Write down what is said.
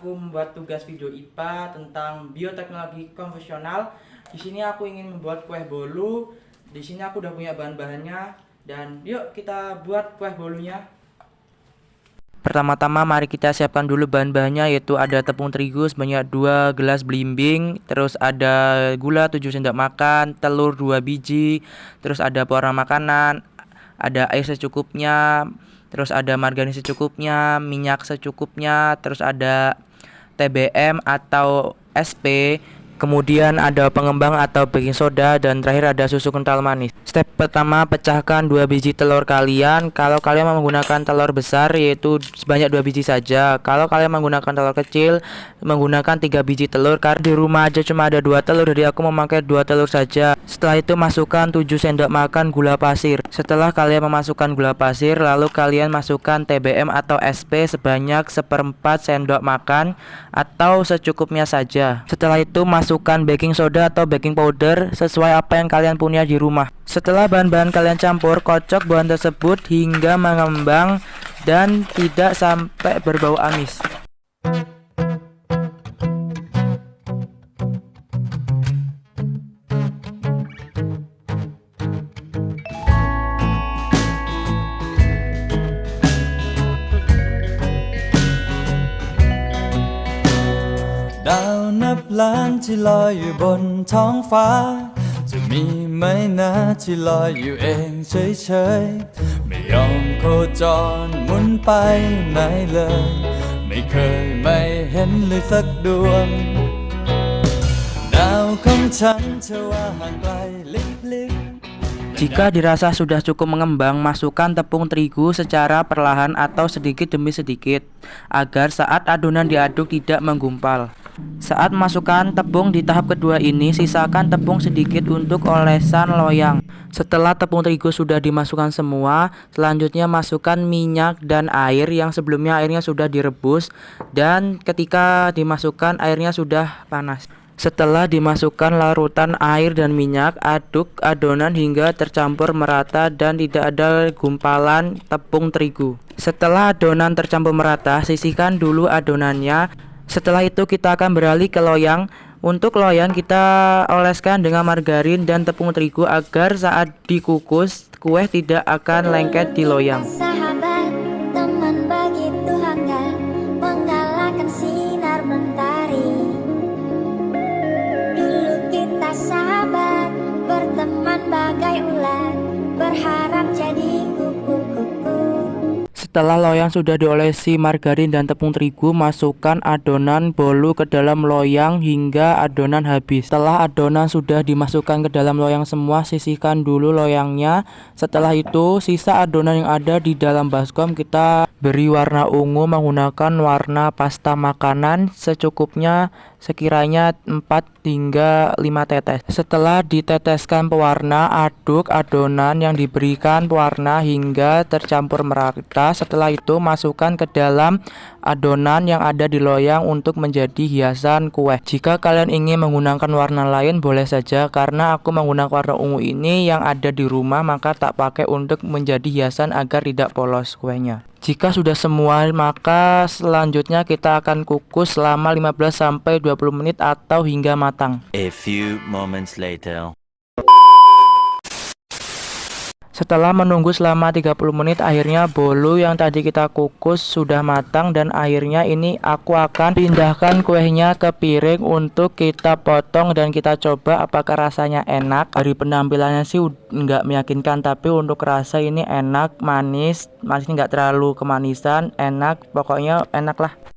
aku membuat tugas video IPA tentang bioteknologi konvensional. Di sini aku ingin membuat kue bolu. Di sini aku udah punya bahan-bahannya dan yuk kita buat kue bolunya. Pertama-tama mari kita siapkan dulu bahan-bahannya, yaitu ada tepung terigu sebanyak 2 gelas belimbing, terus ada gula 7 sendok makan, telur 2 biji, terus ada pewarna makanan, ada air secukupnya, terus ada margarin secukupnya, minyak secukupnya, terus ada TBM atau SP, kemudian ada pengembang atau baking soda, dan terakhir ada susu kental manis. Step pertama, pecahkan 2 biji telur kalian. Kalau kalian menggunakan telur besar yaitu sebanyak 2 biji saja. Kalau kalian menggunakan telur kecil menggunakan 3 biji telur. Karena di rumah aja cuma ada 2 telur, jadi aku memakai 2 telur saja. Setelah itu masukkan 7 sendok makan gula pasir. Setelah kalian memasukkan gula pasir, lalu kalian masukkan TBM atau SP sebanyak 1/4 sendok makan atau secukupnya saja. Setelah itu masukkan baking soda atau baking powder sesuai apa yang kalian punya di rumah. Setelah bahan-bahan kalian campur, kocok bahan tersebut hingga mengembang dan tidak sampai berbau amis.ดาวนับล้านที่ลอยอยู่บนท้องฟ้าจะมีไหมนะที่ลอยอยู่เองเฉยๆไม่ยอมโคจรหมุนไปไหนเลยไม่เคยไม่เห็นเลยสักดวงดาวของฉันเธอว่าห่างไกลลิบๆ Jika dirasa sudah cukup mengembang, masukkan tepung terigu secara perlahan atau sedikit demi sedikit agar saat adonan diaduk tidak menggumpal. Saat masukkan tepung di tahap kedua ini, sisakan tepung sedikit untuk olesan loyang. Setelah tepung terigu sudah dimasukkan semua, selanjutnya masukkan minyak dan air yang sebelumnya airnya sudah direbus, dan ketika dimasukkan airnya sudah panas. Setelah dimasukkan larutan air dan minyak, aduk adonan hingga tercampur merata dan tidak ada gumpalan tepung terigu. Setelah adonan tercampur merata, sisihkan dulu adonannya. Setelah itu kita akan beralih ke loyang. Untuk loyang kita oleskan dengan margarin dan tepung terigu agar saat dikukus kue tidak akan lengket di loyang. Sahabat, teman begitu hangat, menggalakkan sinar mentari. Dulu kita sahabat, berteman bagai ulat, berharap jadi kupu-kupu. Setelah loyang sudah diolesi margarin dan tepung terigu, masukkan adonan bolu ke dalam loyang hingga adonan habis. Setelah adonan sudah dimasukkan ke dalam loyang semua, sisihkan dulu loyangnya. Setelah itu, sisa adonan yang ada di dalam baskom kita beri warna ungu menggunakan warna pasta makanan secukupnya, sekiranya 4 hingga 5 tetes. Setelah diteteskan pewarna, aduk adonan yang diberikan pewarna hingga tercampur merata. Setelah itu masukkan ke dalam adonan yang ada di loyang untuk menjadi hiasan kue. Jika kalian ingin menggunakan warna lain boleh saja, karena aku menggunakan warna ungu ini yang ada di rumah, maka tak pakai untuk menjadi hiasan agar tidak polos kuenya. Jika sudah semua, maka selanjutnya kita akan kukus selama 15-20 menit atau hingga matang. A few moments later. Setelah menunggu selama 30 menit, akhirnya bolu yang tadi kita kukus sudah matang, dan akhirnya ini aku akan pindahkan kuenya ke piring untuk kita potong dan kita coba apakah rasanya enak. Dari penampilannya sih nggak meyakinkan, tapi untuk rasa ini enak, manis, masih nggak terlalu kemanisan, enak, pokoknya enak lah.